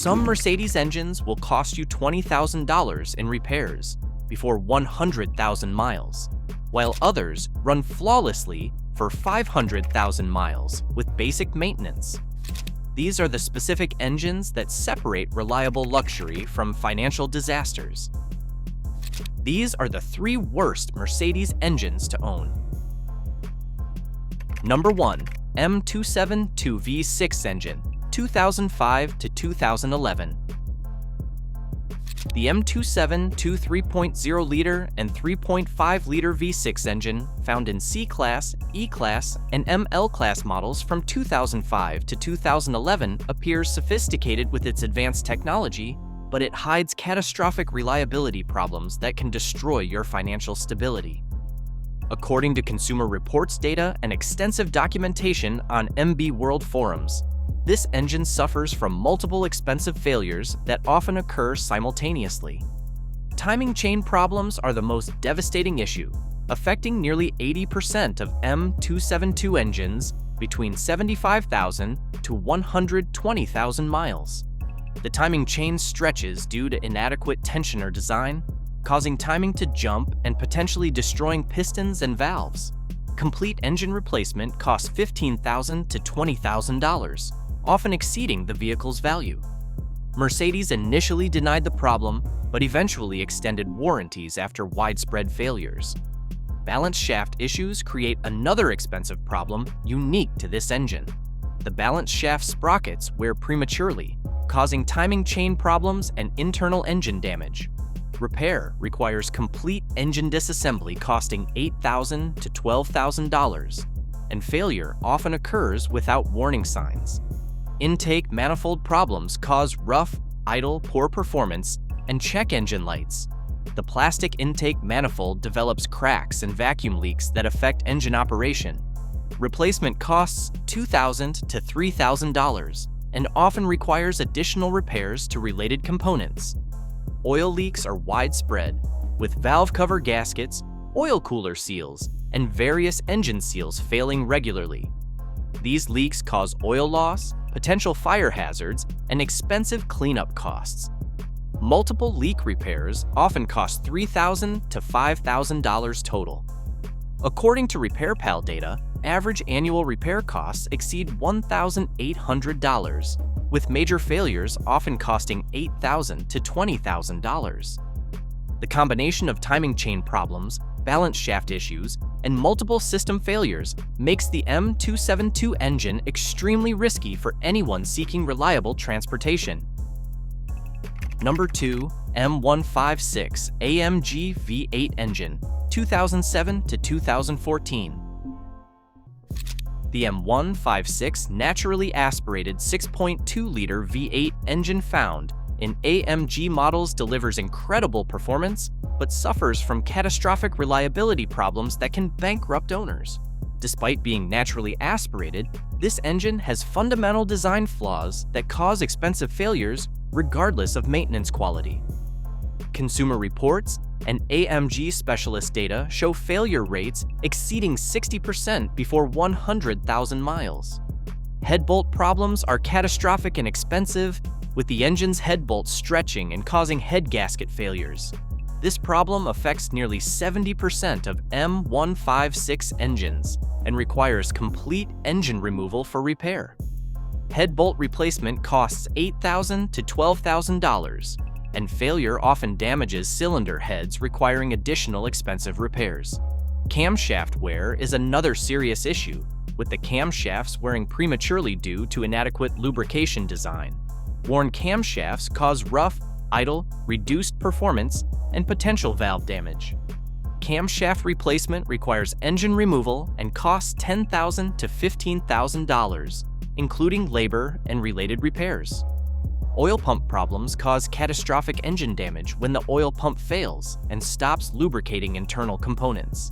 Some Mercedes engines will cost you $20,000 in repairs before 100,000 miles, while others run flawlessly for 500,000 miles with basic maintenance. These are the specific engines that separate reliable luxury from financial disasters. These are the 3 worst Mercedes engines to own. Number 1. M272 V6 engine, 2005 to 2011. The M272 3.0-liter and 3.5-liter V6 engine, found in C-Class, E-Class, and ML-Class models from 2005 to 2011, appears sophisticated with its advanced technology, but it hides catastrophic reliability problems that can destroy your financial stability. According to Consumer Reports data and extensive documentation on MB World forums, this engine suffers from multiple expensive failures that often occur simultaneously. Timing chain problems are the most devastating issue, affecting nearly 80% of M272 engines between 75,000 to 120,000 miles. The timing chain stretches due to inadequate tensioner design, causing timing to jump and potentially destroying pistons and valves. Complete engine replacement costs $15,000 to $20,000, often exceeding the vehicle's value. Mercedes initially denied the problem, but eventually extended warranties after widespread failures. Balance shaft issues create another expensive problem unique to this engine. The balance shaft sprockets wear prematurely, causing timing chain problems and internal engine damage. Repair requires complete engine disassembly costing $8,000 to $12,000, and failure often occurs without warning signs. Intake manifold problems cause rough, idle, poor performance, and check engine lights. The plastic intake manifold develops cracks and vacuum leaks that affect engine operation. Replacement costs $2,000 to $3,000 and often requires additional repairs to related components. Oil leaks are widespread, with valve cover gaskets, oil cooler seals, and various engine seals failing regularly. These leaks cause oil loss, potential fire hazards, and expensive cleanup costs. Multiple leak repairs often cost $3,000 to $5,000 total. According to RepairPal data, average annual repair costs exceed $1,800, with major failures often costing $8,000 to $20,000. The combination of timing chain problems, balance shaft issues, and multiple system failures makes the M272 engine extremely risky for anyone seeking reliable transportation. Number 2. M156 AMG V8 engine, 2007 to 2014. The M156 naturally aspirated 6.2-liter V8 engine found in AMG models delivers incredible performance, but suffers from catastrophic reliability problems that can bankrupt owners. Despite being naturally aspirated, this engine has fundamental design flaws that cause expensive failures regardless of maintenance quality. Consumer Reports and AMG specialist data show failure rates exceeding 60% before 100,000 miles. Head bolt problems are catastrophic and expensive, with the engine's head bolts stretching and causing head gasket failures. This problem affects nearly 70% of M156 engines and requires complete engine removal for repair. Head bolt replacement costs $8,000 to $12,000, and failure often damages cylinder heads, requiring additional expensive repairs. Camshaft wear is another serious issue, with the camshafts wearing prematurely due to inadequate lubrication design. Worn camshafts cause rough, idle, reduced performance, and potential valve damage. Camshaft replacement requires engine removal and costs $10,000 to $15,000, including labor and related repairs. Oil pump problems cause catastrophic engine damage when the oil pump fails and stops lubricating internal components.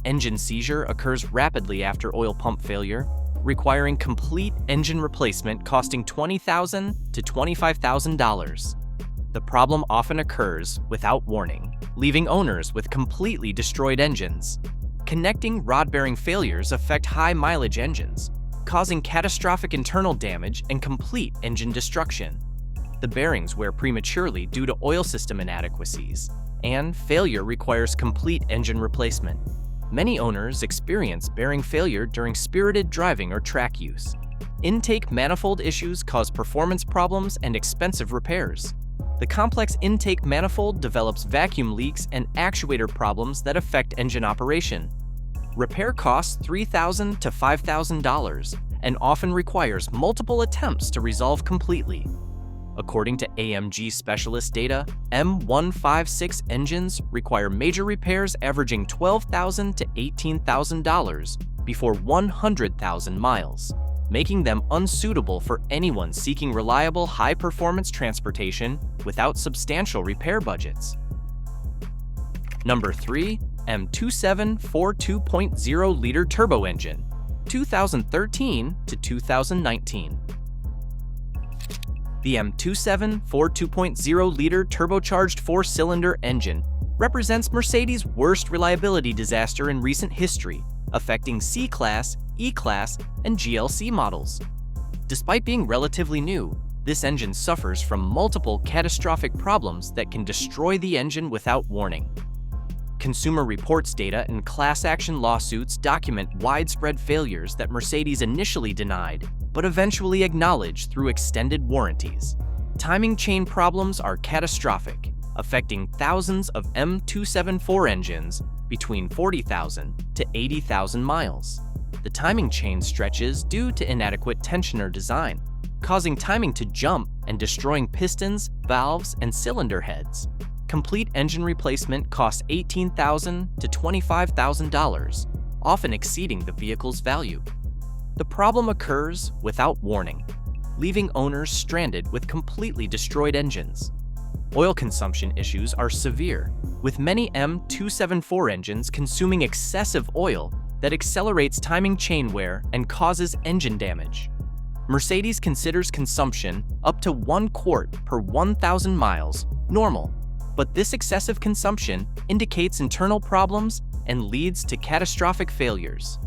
Engine seizure occurs rapidly after oil pump failure, requiring complete engine replacement costing $20,000 to $25,000. The problem often occurs without warning, leaving owners with completely destroyed engines. Connecting rod-bearing failures affect high-mileage engines, causing catastrophic internal damage and complete engine destruction. The bearings wear prematurely due to oil system inadequacies, and failure requires complete engine replacement. Many owners experience bearing failure during spirited driving or track use. Intake manifold issues cause performance problems and expensive repairs. The complex intake manifold develops vacuum leaks and actuator problems that affect engine operation. Repair costs $3,000 to $5,000 and often requires multiple attempts to resolve completely. According to AMG specialist data, M156 engines require major repairs averaging $12,000 to $18,000 before 100,000 miles, making them unsuitable for anyone seeking reliable high-performance transportation without substantial repair budgets. Number 3. M2742 2.0-liter turbo engine, 2013 to 2019. The M2742 2.0-liter turbocharged four-cylinder engine represents Mercedes' worst reliability disaster in recent history, affecting C-Class, E-Class, and GLC models. Despite being relatively new, this engine suffers from multiple catastrophic problems that can destroy the engine without warning. Consumer Reports data and class action lawsuits document widespread failures that Mercedes initially denied, but eventually acknowledged through extended warranties. Timing chain problems are catastrophic, affecting thousands of M274 engines between 40,000 to 80,000 miles. The timing chain stretches due to inadequate tensioner design, causing timing to jump and destroying pistons, valves, and cylinder heads. Complete engine replacement costs $18,000 to $25,000, often exceeding the vehicle's value. The problem occurs without warning, leaving owners stranded with completely destroyed engines. Oil consumption issues are severe, with many M274 engines consuming excessive oil that accelerates timing chain wear and causes engine damage. Mercedes considers consumption up to 1 quart per 1,000 miles normal, but this excessive consumption indicates internal problems and leads to catastrophic failures.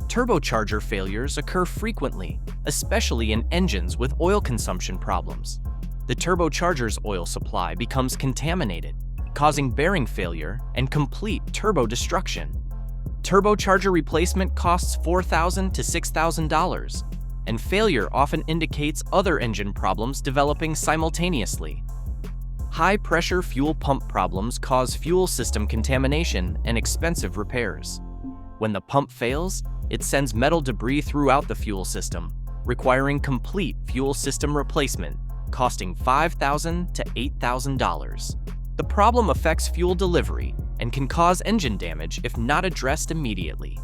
Turbocharger failures occur frequently, especially in engines with oil consumption problems. The turbocharger's oil supply becomes contaminated, causing bearing failure and complete turbo destruction. Turbocharger replacement costs $4,000 to $6,000, and failure often indicates other engine problems developing simultaneously. High-pressure fuel pump problems cause fuel system contamination and expensive repairs. When the pump fails, it sends metal debris throughout the fuel system, requiring complete fuel system replacement, costing $5,000 to $8,000. The problem affects fuel delivery and can cause engine damage if not addressed immediately.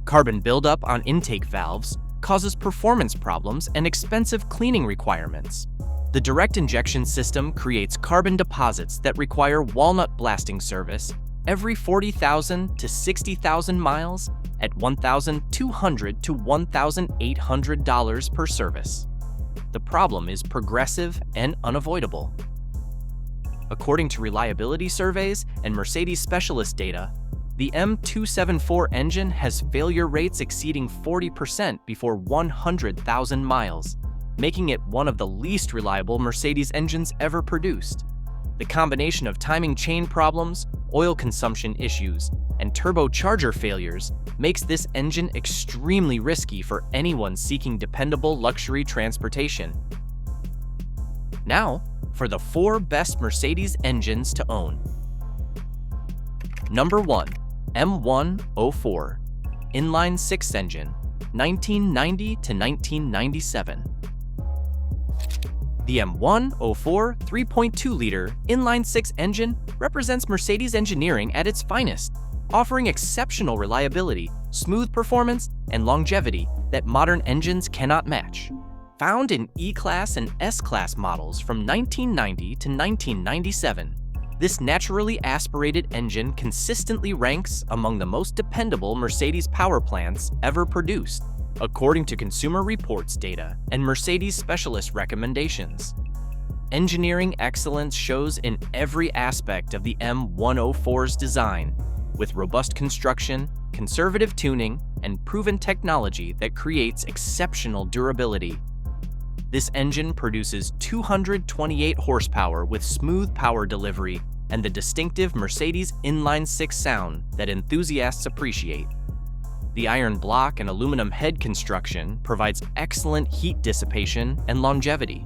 Carbon buildup on intake valves causes performance problems and expensive cleaning requirements. The direct injection system creates carbon deposits that require walnut blasting service every 40,000 to 60,000 miles at $1,200 to $1,800 per service. The problem is progressive and unavoidable. According to reliability surveys and Mercedes specialist data, the M274 engine has failure rates exceeding 40% before 100,000 miles, making it one of the least reliable Mercedes engines ever produced. The combination of timing chain problems, oil consumption issues, and turbocharger failures makes this engine extremely risky for anyone seeking dependable luxury transportation. Now, for the 4 best Mercedes engines to own. Number 1. M104 Inline-6 engine, 1990 to 1997. The M104 3.2-liter inline-6 engine represents Mercedes engineering at its finest, offering exceptional reliability, smooth performance, and longevity that modern engines cannot match. Found in E-Class and S-Class models from 1990 to 1997, this naturally aspirated engine consistently ranks among the most dependable Mercedes power plants ever produced, according to Consumer Reports data and Mercedes specialist recommendations. Engineering excellence shows in every aspect of the M104's design, with robust construction, conservative tuning, and proven technology that creates exceptional durability. This engine produces 228 horsepower with smooth power delivery and the distinctive Mercedes inline-six sound that enthusiasts appreciate. The iron block and aluminum head construction provides excellent heat dissipation and longevity.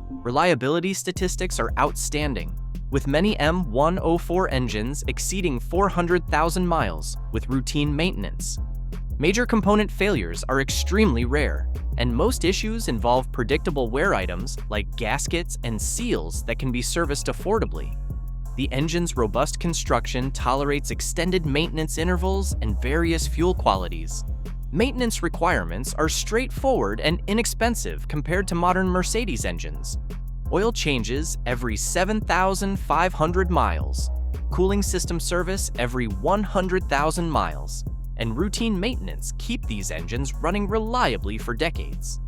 Reliability statistics are outstanding, with many M104 engines exceeding 400,000 miles with routine maintenance. Major component failures are extremely rare, and most issues involve predictable wear items like gaskets and seals that can be serviced affordably. The engine's robust construction tolerates extended maintenance intervals and various fuel qualities. Maintenance requirements are straightforward and inexpensive compared to modern Mercedes engines. Oil changes every 7,500 miles, cooling system service every 100,000 miles, and routine maintenance keep these engines running reliably for decades.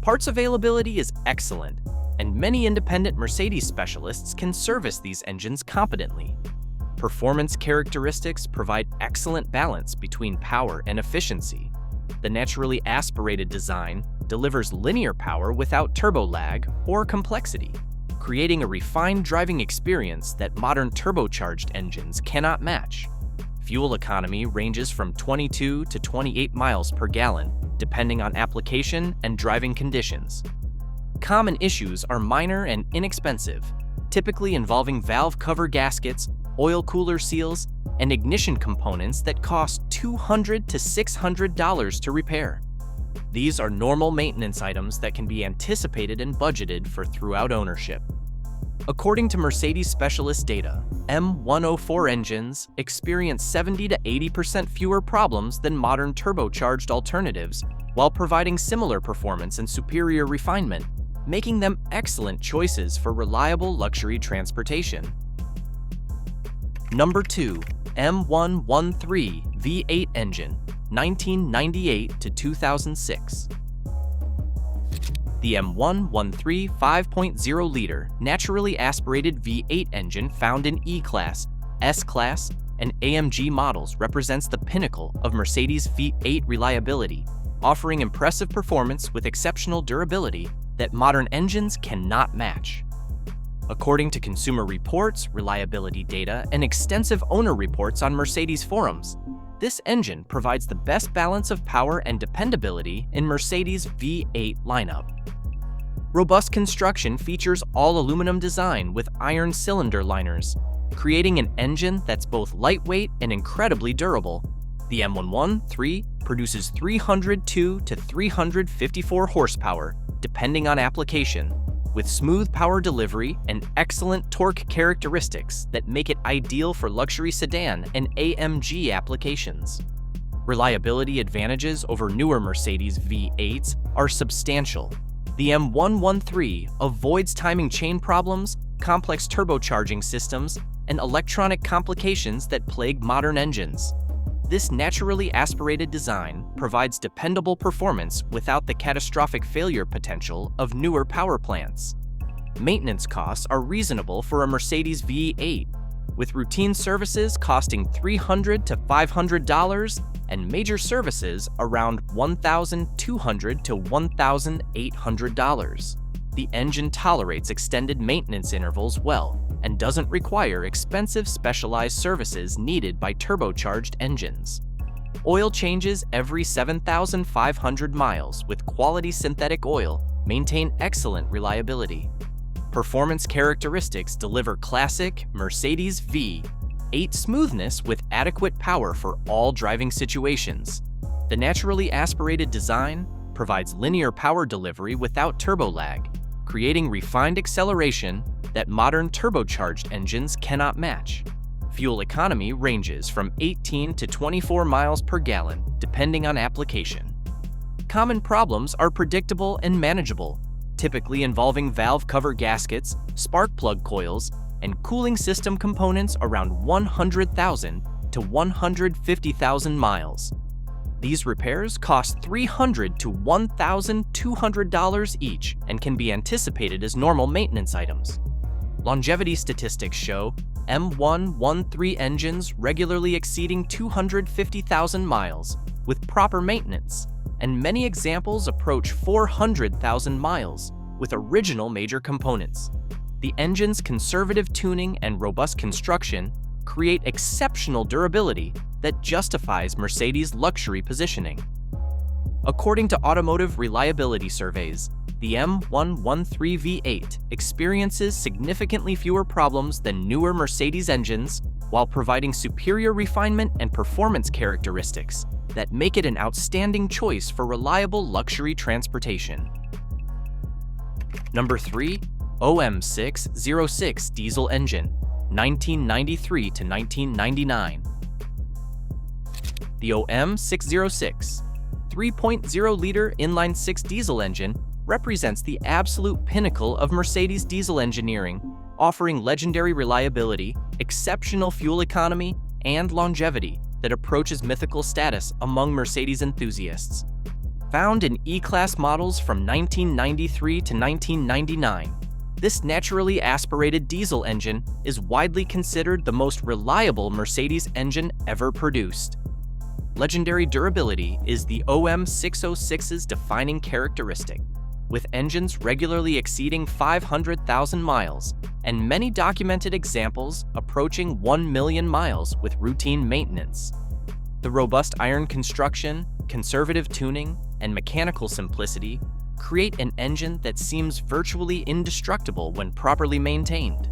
Parts availability is excellent, and many independent Mercedes specialists can service these engines competently. Performance characteristics provide excellent balance between power and efficiency. The naturally aspirated design delivers linear power without turbo lag or complexity, creating a refined driving experience that modern turbocharged engines cannot match. Fuel economy ranges from 22 to 28 miles per gallon, depending on application and driving conditions. Common issues are minor and inexpensive, typically involving valve cover gaskets, oil cooler seals, and ignition components that cost $200 to $600 to repair. These are normal maintenance items that can be anticipated and budgeted for throughout ownership. According to Mercedes specialist data, M104 engines experience 70 to 80% fewer problems than modern turbocharged alternatives, while providing similar performance and superior refinement, making them excellent choices for reliable luxury transportation. Number 2. M113 V8 engine, 1998 to 2006. The M113 5.0-liter naturally aspirated V8 engine found in E-Class, S-Class, and AMG models represents the pinnacle of Mercedes' V8 reliability, offering impressive performance with exceptional durability that modern engines cannot match. According to Consumer Reports, reliability data, and extensive owner reports on Mercedes forums, this engine provides the best balance of power and dependability in Mercedes' V8 lineup. Robust construction features all-aluminum design with iron cylinder liners, creating an engine that's both lightweight and incredibly durable. The M113 produces 302 to 354 horsepower, depending on application, with smooth power delivery and excellent torque characteristics that make it ideal for luxury sedan and AMG applications. Reliability advantages over newer Mercedes V8s are substantial. The M113 avoids timing chain problems, complex turbocharging systems, and electronic complications that plague modern engines. This naturally aspirated design provides dependable performance without the catastrophic failure potential of newer power plants. Maintenance costs are reasonable for a Mercedes V8, with routine services costing $300 to $500 and major services around $1,200 to $1,800. The engine tolerates extended maintenance intervals well and doesn't require expensive specialized services needed by turbocharged engines. Oil changes every 7,500 miles with quality synthetic oil maintain excellent reliability. Performance characteristics deliver classic Mercedes V8 smoothness with adequate power for all driving situations. The naturally aspirated design provides linear power delivery without turbo lag, creating refined acceleration that modern turbocharged engines cannot match. Fuel economy ranges from 18 to 24 miles per gallon, depending on application. Common problems are predictable and manageable, typically involving valve cover gaskets, spark plug coils, and cooling system components around 100,000 to 150,000 miles. These repairs cost $300 to $1,200 each and can be anticipated as normal maintenance items. Longevity statistics show M113 engines regularly exceeding 250,000 miles with proper maintenance, and many examples approach 400,000 miles, with original major components. The engine's conservative tuning and robust construction create exceptional durability that justifies Mercedes' luxury positioning. According to automotive reliability surveys, the M113 V8 experiences significantly fewer problems than newer Mercedes engines while providing superior refinement and performance characteristics that make it an outstanding choice for reliable luxury transportation. Number 3. OM606 diesel engine, 1993 to 1999. The OM606 3.0-liter inline-six diesel engine represents the absolute pinnacle of Mercedes diesel engineering, offering legendary reliability, exceptional fuel economy, and longevity that approaches mythical status among Mercedes enthusiasts. Found in E-Class models from 1993 to 1999, this naturally aspirated diesel engine is widely considered the most reliable Mercedes engine ever produced. Legendary durability is the OM606's defining characteristic, with engines regularly exceeding 500,000 miles and many documented examples approaching 1 million miles with routine maintenance. The robust iron construction, conservative tuning, and mechanical simplicity create an engine that seems virtually indestructible when properly maintained.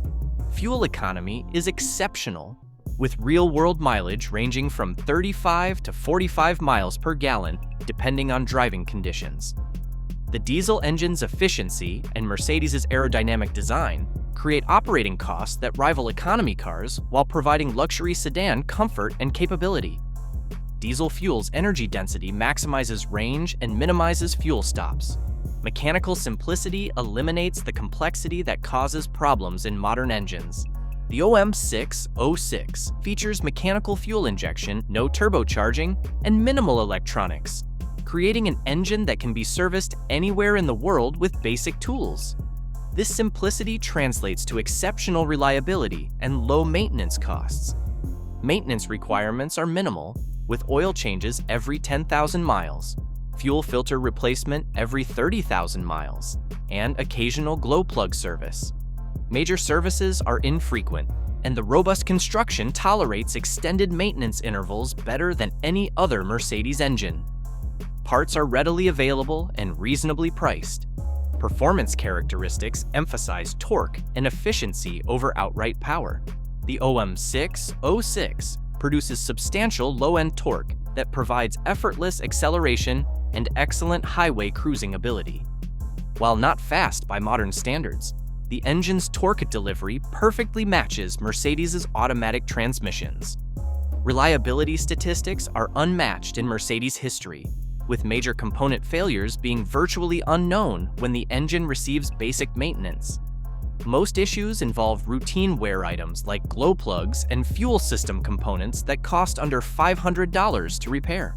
Fuel economy is exceptional, with real-world mileage ranging from 35 to 45 miles per gallon, depending on driving conditions. The diesel engine's efficiency and Mercedes' aerodynamic design create operating costs that rival economy cars while providing luxury sedan comfort and capability. Diesel fuel's energy density maximizes range and minimizes fuel stops. Mechanical simplicity eliminates the complexity that causes problems in modern engines. The OM606 features mechanical fuel injection, no turbocharging, and minimal electronics, creating an engine that can be serviced anywhere in the world with basic tools. This simplicity translates to exceptional reliability and low maintenance costs. Maintenance requirements are minimal, with oil changes every 10,000 miles, fuel filter replacement every 30,000 miles, and occasional glow plug service. Major services are infrequent, and the robust construction tolerates extended maintenance intervals better than any other Mercedes engine. Parts are readily available and reasonably priced. Performance characteristics emphasize torque and efficiency over outright power. The OM606 produces substantial low-end torque that provides effortless acceleration and excellent highway cruising ability. While not fast by modern standards, the engine's torque delivery perfectly matches Mercedes' automatic transmissions. Reliability statistics are unmatched in Mercedes history, with major component failures being virtually unknown when the engine receives basic maintenance. Most issues involve routine wear items like glow plugs and fuel system components that cost under $500 to repair.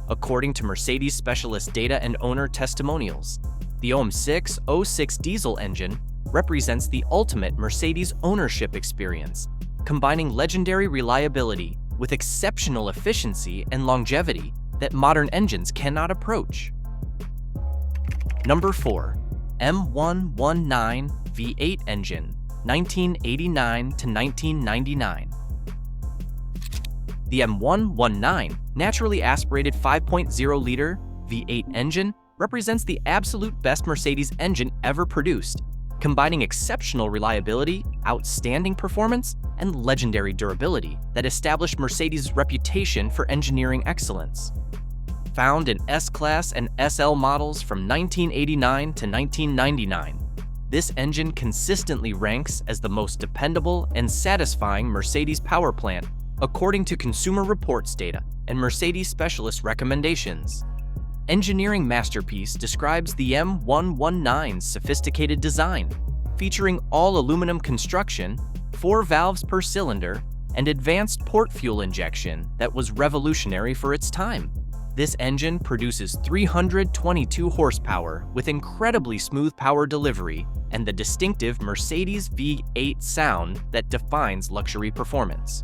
According to Mercedes specialist data and owner testimonials, the OM606 diesel engine represents the ultimate Mercedes ownership experience, combining legendary reliability with exceptional efficiency and longevity that modern engines cannot approach. Number 4. M119 V8 engine, 1989 to 1999. The M119 naturally aspirated 5.0-liter V8 engine represents the absolute best Mercedes engine ever produced, combining exceptional reliability, outstanding performance, and legendary durability that established Mercedes' reputation for engineering excellence. Found in S-Class and SL models from 1989 to 1999, this engine consistently ranks as the most dependable and satisfying Mercedes power plant according to Consumer Reports data and Mercedes specialist recommendations. Engineering Masterpiece describes the M119's sophisticated design, featuring all aluminum construction, 4 valves per cylinder, and advanced port fuel injection that was revolutionary for its time. This engine produces 322 horsepower with incredibly smooth power delivery and the distinctive Mercedes V8 sound that defines luxury performance.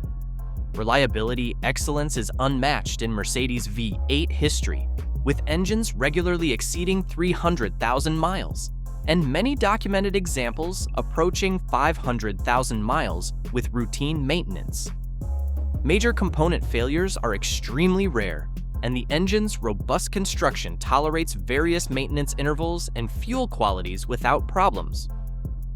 Reliability excellence is unmatched in Mercedes V8 history, with engines regularly exceeding 300,000 miles and many documented examples approaching 500,000 miles with routine maintenance. Major component failures are extremely rare, and the engine's robust construction tolerates various maintenance intervals and fuel qualities without problems.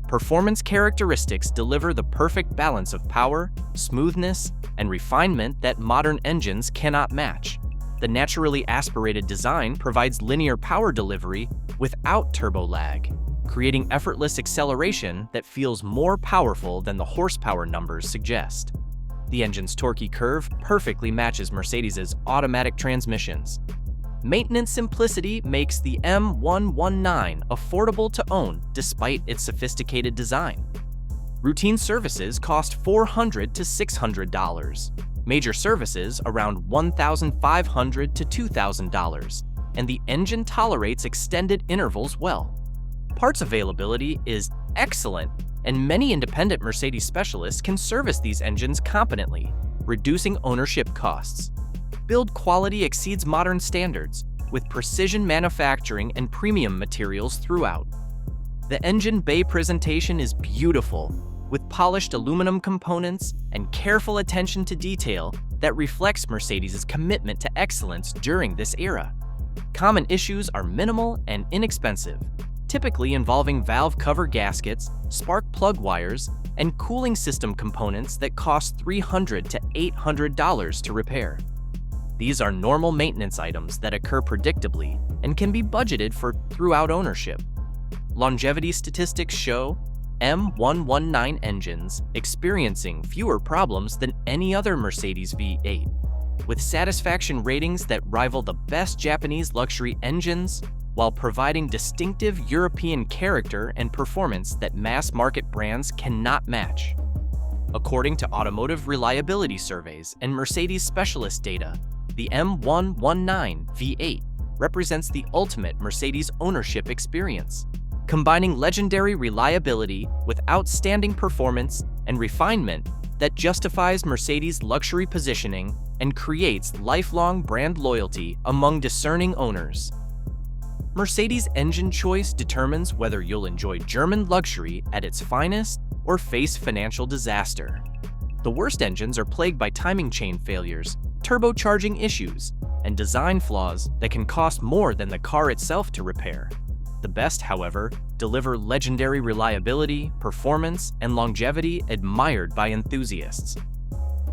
Performance characteristics deliver the perfect balance of power, smoothness, and refinement that modern engines cannot match. The naturally aspirated design provides linear power delivery without turbo lag, creating effortless acceleration that feels more powerful than the horsepower numbers suggest. The engine's torquey curve perfectly matches Mercedes's automatic transmissions. Maintenance simplicity makes the M119 affordable to own despite its sophisticated design. Routine services cost $400 to $600, major services around $1,500 to $2,000, and the engine tolerates extended intervals well. Parts availability is excellent, and many independent Mercedes specialists can service these engines competently, reducing ownership costs. Build quality exceeds modern standards, with precision manufacturing and premium materials throughout. The engine bay presentation is beautiful, with polished aluminum components and careful attention to detail that reflects Mercedes' commitment to excellence during this era. Common issues are minimal and inexpensive, typically involving valve cover gaskets, spark plug wires, and cooling system components that cost $300 to $800 to repair. These are normal maintenance items that occur predictably and can be budgeted for throughout ownership. Longevity statistics show M119 engines experiencing fewer problems than any other Mercedes V8, with satisfaction ratings that rival the best Japanese luxury engines, while providing distinctive European character and performance that mass-market brands cannot match. According to automotive reliability surveys and Mercedes specialist data, the M119 V8 represents the ultimate Mercedes ownership experience, combining legendary reliability with outstanding performance and refinement that justifies Mercedes' luxury positioning and creates lifelong brand loyalty among discerning owners. Mercedes' engine choice determines whether you'll enjoy German luxury at its finest or face financial disaster. The worst engines are plagued by timing chain failures, turbocharging issues, and design flaws that can cost more than the car itself to repair. The best, however, deliver legendary reliability, performance, and longevity admired by enthusiasts.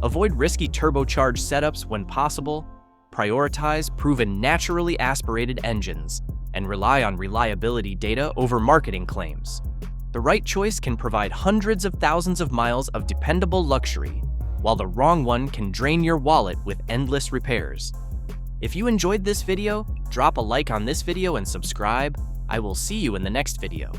Avoid risky turbocharged setups when possible, prioritize proven naturally aspirated engines, and rely on reliability data over marketing claims. The right choice can provide hundreds of thousands of miles of dependable luxury, while the wrong one can drain your wallet with endless repairs. If you enjoyed this video, drop a like on this video and subscribe. I will see you in the next video.